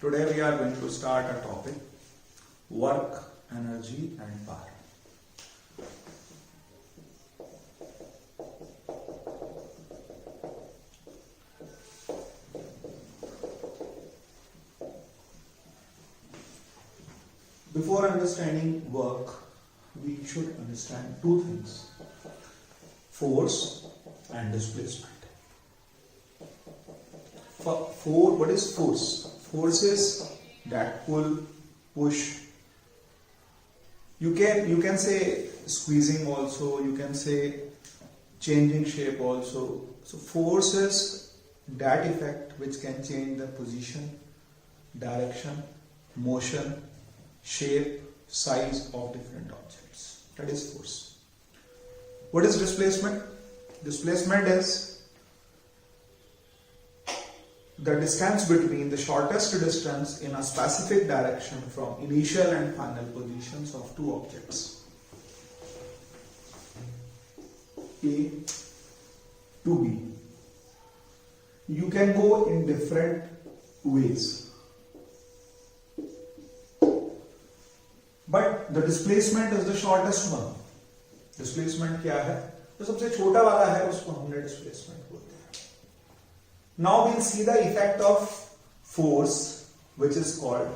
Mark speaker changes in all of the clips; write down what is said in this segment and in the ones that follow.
Speaker 1: Today we are going to start a topic, work, energy and power. Before understanding work, we should understand two things, force and displacement. What is force? Force is that pull, push. You can say squeezing also, you can say changing shape also. So force is that effect which can change the position, direction, motion, shape, size of different objects. That is force. What is displacement? Displacement is the distance between the shortest distance in a specific direction from initial and final positions of two objects, A to B. You can go in different ways, but the displacement is the shortest one. Displacement क्या है? जो सबसे छोटा वाला है उसको हमने displacement बोलते हैं. Now we'll see the effect of force, which is called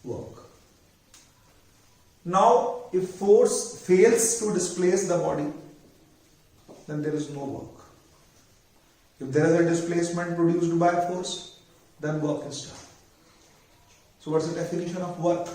Speaker 1: work. Now, if force fails to displace the body, then there is no work. If there is a displacement produced by force, then work is done. So what's the definition of work?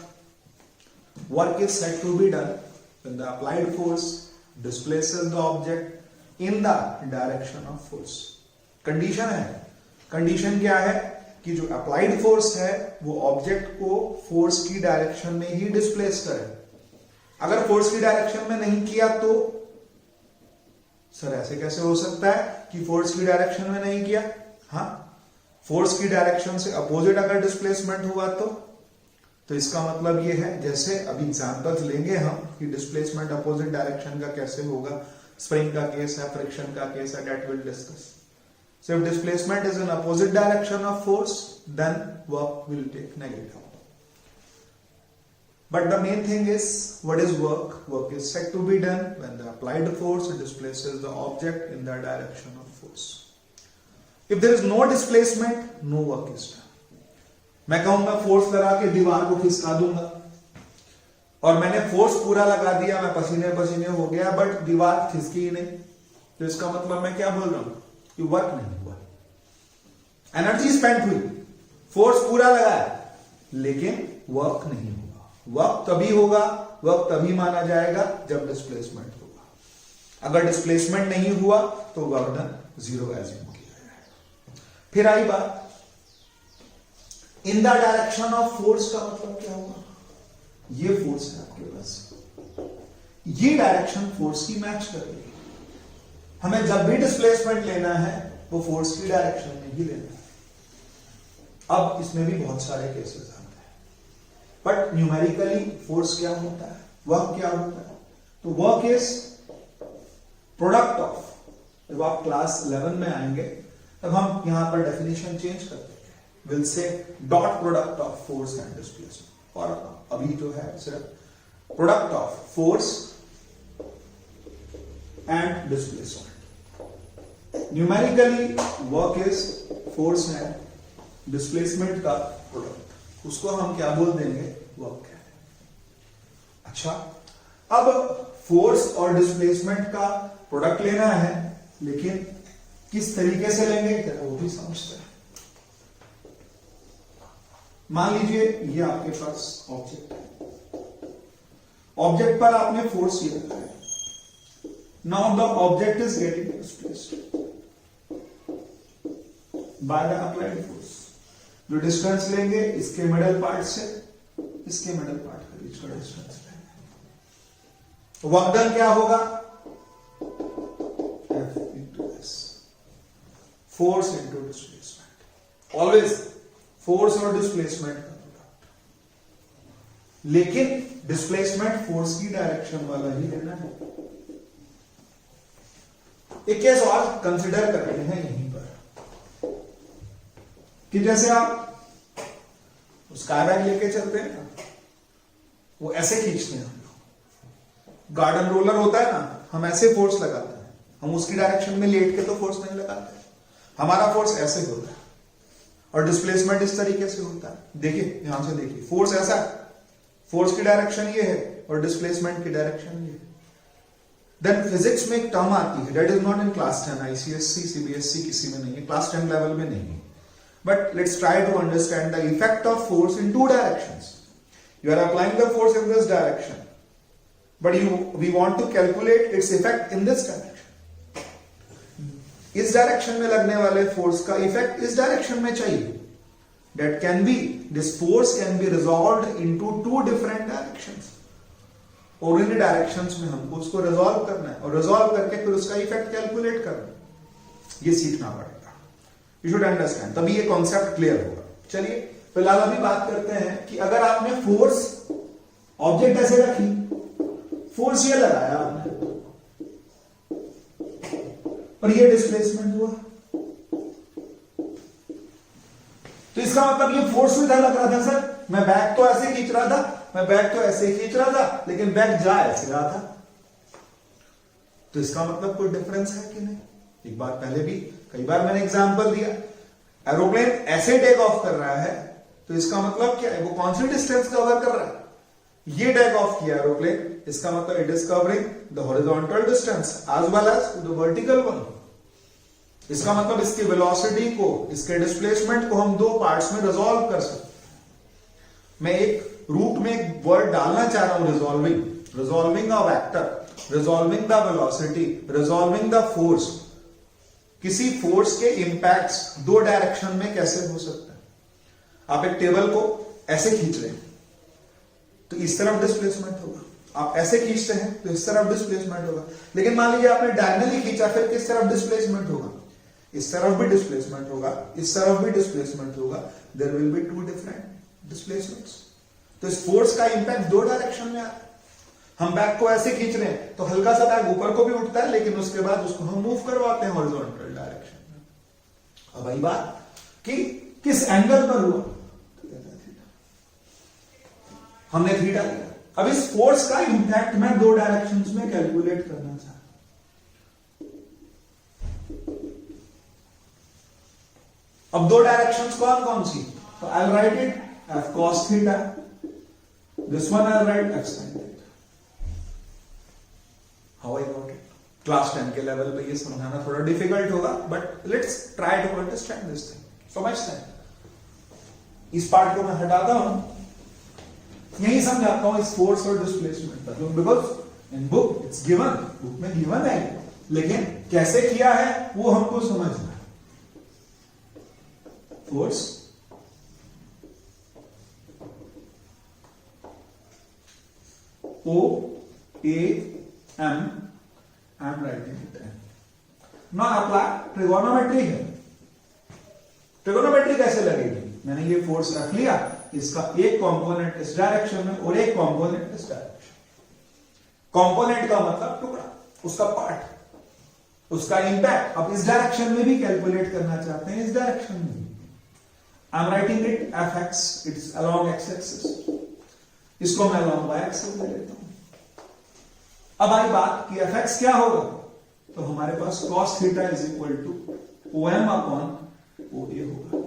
Speaker 1: Work is said to be done when the applied force displaces the object in the direction of force. Condition है. Condition क्या है कि जो applied force है वो object को force की direction में ही डिस्प्लेस करे. अगर फोर्स की डायरेक्शन में नहीं किया तो सर ऐसे कैसे हो सकता है कि फोर्स की डायरेक्शन में नहीं किया? हाँ, फोर्स की डायरेक्शन से अपोजिट अगर डिस्प्लेसमेंट हुआ तो इसका मतलब ये है, जैसे अभी एग्जांपल्स लेंगे हम कि डिस्प्लेसमेंट अपोजिट डायरेक्शन का कैसे होगा. स्प्रिंग का केस है, फ्रिक्शन का केस है, that will discuss. So if displacement is in opposite direction of force, then work will take negative. But the main thing is, what is work? Work is said to be done when the applied force displaces the object in the direction of force. If there is no displacement, no work is done. मैं कहूंगा force लगा के दीवार को खिसका दूंगा और मैंने फोर्स पूरा लगा दिया, मैं पसीने पसीने हो गया, बट दीवार खिसकी ही नहीं. तो इसका मतलब मैं क्या बोल रहा हूं कि वर्क नहीं हुआ. एनर्जी स्पेंड हुई, फोर्स पूरा लगाया, लेकिन वर्क नहीं हुआ. वर्क तभी होगा, वर्क तभी माना जाएगा जब डिस्प्लेसमेंट होगा. अगर डिस्प्लेसमेंट नहीं हुआ तो वर्क डन जीरो एज्यूम किया जाएगा. फिर आई बात, इन द डायरेक्शन ऑफ फोर्स का मतलब क्या होगा? ये फोर्स है आपके पास, ये डायरेक्शन फोर्स की मैच करेगी. हमें जब भी डिस्प्लेसमेंट लेना है वो फोर्स की डायरेक्शन में ही लेना है. अब इसमें भी बहुत सारे केसेस आते हैं, बट न्यूमेरिकली फोर्स क्या होता है, वर्क क्या होता है? तो वर्क इज प्रोडक्ट ऑफ, जब आप क्लास 11 में आएंगे तब हम यहां पर डेफिनेशन चेंज करते हैं. Will say dot product of force and displacement, और अभी जो है सिर्फ product of force and displacement. Numerically, work is force and displacement का प्रोडक्ट. उसको हम क्या बोल देंगे? वर्क है. अच्छा, अब फोर्स और डिस्प्लेसमेंट का प्रोडक्ट लेना है, लेकिन किस तरीके से लेंगे वो भी समझते हैं. मान लीजिए ये आपके पास ऑब्जेक्ट है, ऑब्जेक्ट पर आपने फोर्स ये रखा है. Now the object is getting displaced by the applied force. जो डिस्टेंस लेंगे इसके मिडल पार्ट से इसके मिडल पार्ट के बीच का डिस्टेंस लेंगे. वर्क डन क्या होगा? F into S. Force into displacement. Always force और डिस्प्लेसमेंट का प्रोडक्ट, लेकिन डिस्प्लेसमेंट फोर्स की डायरेक्शन वाला ही लेना है. एक केस और कंसिडर करते हैं यहीं पर कि जैसे आप स्काई बैग लेके चलते हैं ना, वो ऐसे खींचते हैं हम लोग। गार्डन रोलर होता है ना, हम ऐसे फोर्स लगाते हैं, हम उसकी डायरेक्शन में लेट के तो फोर्स नहीं लगाते, हमारा फोर्स ऐसे होता है और डिस्प्लेसमेंट इस तरीके से होता है। देखिए यहां से देखिए, फोर्स ऐसा है, फोर्स की डायरेक्शन ये है और डिस्प्लेसमेंट की डायरेक्शन ये है। देन फिजिक्स में एक टर्म आती है, that is not in class 10, ICSC CBSE किसी में नहीं है, क्लास 10 लेवल में नहीं है, but let's try to understand the effect of force in two directions. You are applying the force in this direction, but we want to calculate its effect in this direction. इस direction में लगने वाले force का effect इस direction में चाहिए। That can be, this force can be resolved into two different directions. और इन directions में हमको उसको रिजॉल्व करना है और रिजॉल्व करके फिर उसका इफेक्ट कैलकुलेट करना है। ये सीखना पड़ेगा, यू शुड अंडरस्टैंड, तभी ये कॉन्सेप्ट क्लियर होगा। चलिए फिलहाल अभी बात करते हैं कि अगर आपने फोर्स, ऑब्जेक्ट ऐसे रखी, फोर्स ये लगाया आपने और ये डिस्प्लेसमेंट हुआ, तो इसका मतलब ये फोर्स भी था लग रहा था सर, मैं बैग तो ऐसे खींच रहा था, मैं बैग तो ऐसे खींच रहा था, लेकिन बैग जा ऐसे रहा था, तो इसका मतलब कोई डिफरेंस है कि नहीं? एक बार पहले भी कई बार मैंने एग्जांपल दिया, एरोप्लेन ऐसे टेक ऑफ कर रहा है, तो इसका मतलब क्या है, वो कौन सी डिस्टेंस कवर कर रहा है? ये टेक ऑफ किया एरोप्लेन, इसका मतलब it is covering the horizontal distance as well as the vertical one. इसका मतलब इसकी वेलोसिटी को, इसके डिस्प्लेसमेंट को हम दो पार्ट्स में रिजॉल्व कर सकते हैं। मैं एक रूट में एक वर्ड डालना चाह रहा हूं, resolving, resolving a vector, resolving the velocity, resolving the force. किसी फोर्स के इंपैक्ट्स दो डायरेक्शन में कैसे हो सकते हैं? आप एक टेबल को ऐसे खींच रहे हैं तो इस तरफ डिस्प्लेसमेंट होगा, आप ऐसे खींचते हैं तो इस तरफ डिस्प्लेसमेंट होगा, लेकिन मान लीजिए आपने डायगोनली खींचा, फिर किस तरफ डिस्प्लेसमेंट होगा? इस तरफ भी डिस्प्लेसमेंट होगा, इस तरफ भी डिस्प्लेसमेंट होगा, there will be two different displacements. तो इस फोर्स का इंपैक्ट दो डायरेक्शन में आता है। हम बैग को ऐसे खींच रहे हैं तो हल्का सा बैग ऊपर को भी उठता है, लेकिन उसके बाद उसको हम मूव करवाते हैं हॉरिजॉन्टल डायरेक्शन में। अब आई बात कि किस एंगल पर हुआ, हमने थीटा लिया। अब इस फोर्स का इंपैक्ट मैं दो डायरेक्शंस में कैलकुलेट करना चाहता हूं। अब दो डायरेक्शंस कौन कौन सी? तो I write it F cos theta, this one I write F sine theta. How I got it? Class 10 के लेवल पे ये समझाना थोड़ा डिफिकल्ट होगा, but let's try to understand this thing. समझते हैं, इस पार्ट को मैं हटाता हूं, यही समझाता हूं इस फोर्स और डिस्प्लेसमेंट का, because in book it's given, book में गिवन है, लेकिन कैसे किया है वो हमको समझना है। Force O A M, I am writing it down. Now apply trigonometry है। ट्रिगोनोमेट्री कैसे लगेगी? मैंने ये फोर्स रख लिया, इसका एक कंपोनेंट इस डायरेक्शन में और एक कंपोनेंट इस डायरेक्शन। कंपोनेंट का मतलब टुकड़ा, उसका पार्ट, उसका इंपैक्ट। अब इस डायरेक्शन में भी कैलकुलेट करना चाहते हैं, इस डायरेक्शन में भी। I am writing it F x, it's along x axis, इसको मैं अलोंग वाई एक्सिस ले लेता हूं। अब आई बात कि एफ एक्स क्या होगा, तो हमारे पास cos theta is equal to OM upon OA होगा।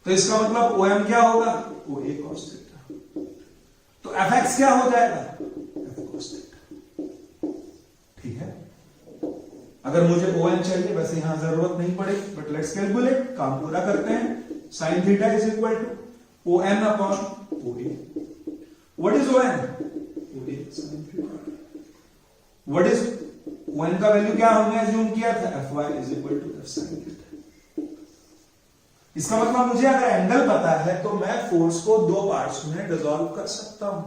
Speaker 1: तो इसका मतलब OM क्या होगा? OA cos theta. तो एफ एक्स क्या हो जाएगा? F cos theta. ठीक है, अगर मुझे OM चाहिए, वैसे यहां जरूरत नहीं पड़ेगी, बट लेट्स कैलकुलेट, काम पूरा करते हैं। sin theta is equal to OM upon OA। What is OM? OA sin theta. What is OM का वैल्यू क्या हमने अज्यूम किया था? Fy is equal to F sin theta. इसका मतलब मुझे अगर एंगल पता है तो मैं फोर्स को दो पार्ट्स में डिसॉल्व कर सकता हूं।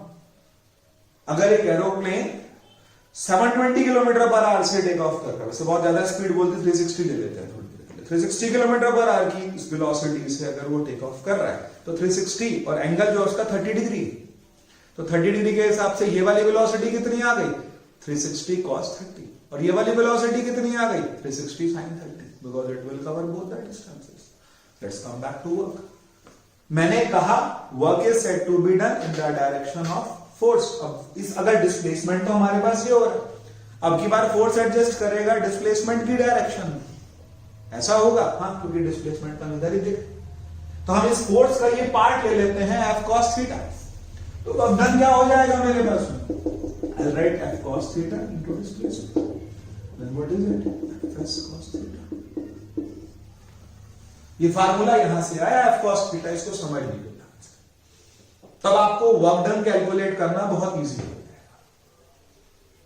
Speaker 1: अगर एक एरोप्लेन 720 किलोमीटर पर आवर से टेक ऑफ कर रहा है, वैसे बहुत ज्यादा स्पीड बोलते 360 ले लेते हैं थोड़ी देर के लिए, 360 किलोमीटर पर आवर की वेलोसिटी से अगर वो टेक ऑफ कर रहा है तो 360 और एंगल जो उसका 30 डिग्री, तो 30 डिग्री के हिसाब से ये वाली वेलोसिटी कितनी आ गई? 360 cos 30, और ये वाली वेलोसिटी कितनी आ गई? 360 sin 30, because it will cover both the distances. Let's come back to work. मैंने कहा work is said to be done in the direction of force. अब इस अगर डिस्प्लेसमेंट तो हमारे पास ये हो रहा है, अब की बार फोर्स एडजस्ट करेगा डिस्प्लेसमेंट की डायरेक्शन में, ऐसा होगा, हाँ, क्योंकि डिस्प्लेसमेंट का इधर ही दिख। तो हम इस फोर्स का ये पार्ट ले लेते हैं F cos थीटा। तो अब डन क्या हो जाएगा मेरे पास में, I'll write F cos theta into displacement. Then what is it? F cos theta. ये फार्मूला यहां से आया F cos theta, इसको समझ लीजिए। तब आपको वर्क डन कैलकुलेट करना बहुत इजी हो जाएगा।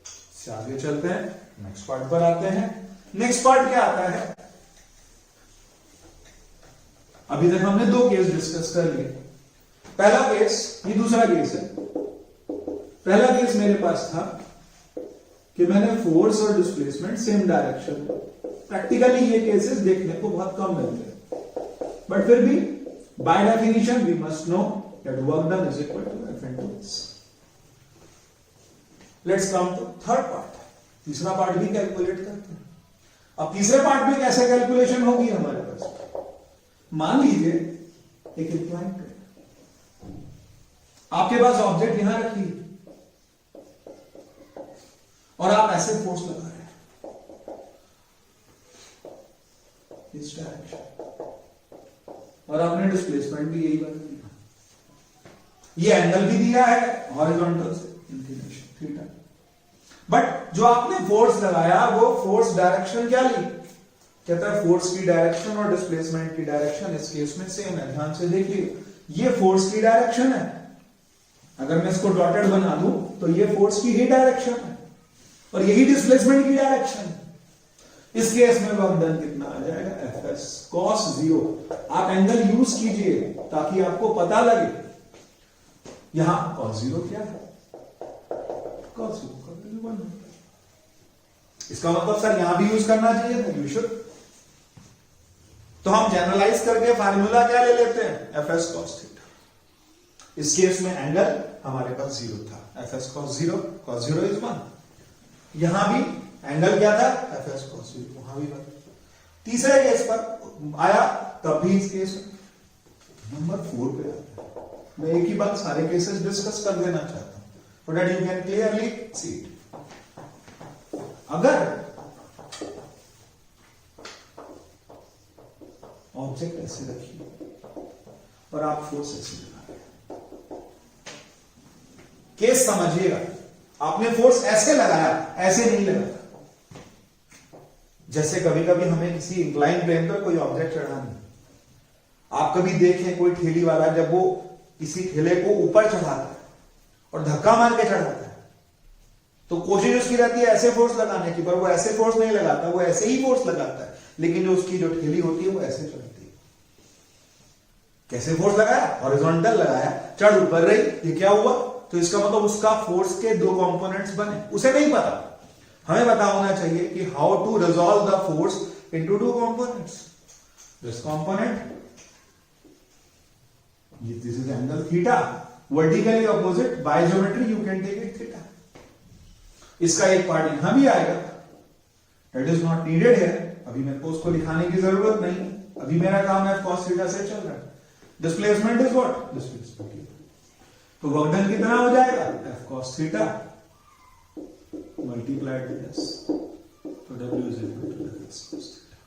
Speaker 1: इससे आगे चलते हैं, नेक्स्ट पार्ट पर आते हैं। नेक्स्ट पार्ट क्या आता है, अभी तक हमने दो केस डिस्कस कर लिए। पहला केस, ये दूसरा केस है। पहला केस मेरे पास था कि मैंने फोर्स और डिस्प्लेसमेंट सेम डायरेक्शन में, प्रैक्टिकली ये केसेस देखने को बहुत कम मिलते हैं, बट फिर भी by definition we must know that work done is equal to F into S। Let's come to third part, तीसरा पार्ट भी कैलकुलेट करते हैं। अब तीसरे पार्ट में कैसे कैलकुलेशन होगी हमारे पास, मान लीजिए एक इंक्लाइन प्लेन, आपके पास ऑब्जेक्ट यहां रखी और आप ऐसे फोर्स लगा रहे हैं इस डायरेक्शन, और आपने डिस्प्लेसमेंट भी यही बना दिया, ये एंगल भी दिया है हॉरिजॉन्टल से इंक्लिनेशन थीटा, बट जो आपने फोर्स लगाया वो फोर्स डायरेक्शन क्या ली, कहता है फोर्स की डायरेक्शन और डिस्प्लेसमेंट की डायरेक्शन इस केस में सेम है। ध्यान से देखिए, ये फोर्स की डायरेक्शन है, अगर मैं इसको डॉटेड बना दूं तो ये फोर्स की ही डायरेक्शन है और यही डिस्प्लेसमेंट की डायरेक्शन है। इस केस में वर्क डन कितना आ जाएगा, Fs cos 0। आप एंगल यूज कीजिए ताकि आपको पता लगे, यहां cos 0 क्या है, cos 0 का वैल्यू 1 है। इसका मतलब सर यहां भी यूज करना चाहिए था, यू शुड। तो हम जनरलाइज करके फार्मूला क्या ले लेते हैं, Fs cos थीटा। इस केस में एंगल हमारे पास 0 था, Fs cos 0 इज 1। यहां भी एंगल क्या था, Fs cos 0, वहां भी 1। तीसरे केस पर आया तब भी इस केस नंबर 4 पे आता है। मैं एक ही बात सारे केसेस डिस्कस कर देना चाहता हूं so that you can clearly see it। अगर ऑब्जेक्ट ऐसे रखिए और आप फोर्स ऐसे लगा रहे हैं, केस समझिएगा, आपने फोर्स ऐसे लगाया, ऐसे नहीं लगाया। जैसे कभी कभी हमें किसी इंक्लाइन प्लेन पर कोई ऑब्जेक्ट चढ़ाना है, आप कभी देखें कोई ठेली वाला जब वो किसी ठेले को ऊपर चढ़ाता है और धक्का मार के चढ़ाता है, तो कोशिश उसकी रहती है ऐसे फोर्स लगाने की, पर वो ऐसे फोर्स नहीं लगाता, वो ऐसे ही फोर्स लगाता है, लेकिन जो उसकी जो ठेली होती है वो ऐसे चढ़ती है। कैसे फोर्स लगाया, हॉरिजॉन्टल लगाया, चढ़ ऊपर रही, ये क्या हुआ, तो इसका मतलब उसका फोर्स के दो कंपोनेंट्स बने, उसे नहीं पता। हमें पता होना चाहिए कि how to resolve the force into two components. This component, this is angle theta, vertically opposite, by geometry you can take it theta. इसका एक पार्ट यहां भी आएगा, दैट इज नॉट नीडेड है, अभी मेरे को उसको लिखाने की जरूरत नहीं, अभी मेरा काम है cos थीटा से चल रहा है। Displacement is what, displacement. तो वर्क डन कितना हो जाएगा, F cos theta multiplied by S, तो W is equal to F cos theta.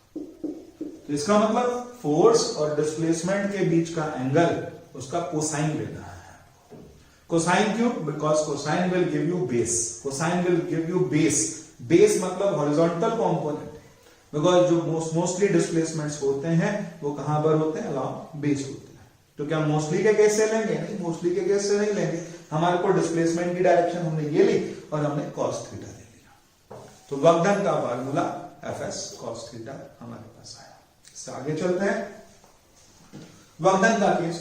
Speaker 1: तो इसका मतलब फोर्स और डिस्प्लेसमेंट के बीच का एंगल, उसका कोसाइन लेना है। कोसाइन क्यों, because cosine will give you base, cosine will give you base. Base मतलब हॉरिजॉन्टल कंपोनेंट, बिकॉज जो मोस्टली डिस्प्लेसमेंट्स होते हैं वो कहां पर होते हैं, अलाउंग बेस होते हैं। तो क्या मोस्टली के केस से लेंगे, नहीं, मोस्टली के केस से नहीं लेंगे। हमारे को डिस्प्लेसमेंट की डायरेक्शन हमने ये ली और हमने cos थीटा ले लिया, तो वर्क डन का फार्मूला Fs cos थीटा हमारे पास आया। इससे आगे चलते हैं, वर्क डन का केस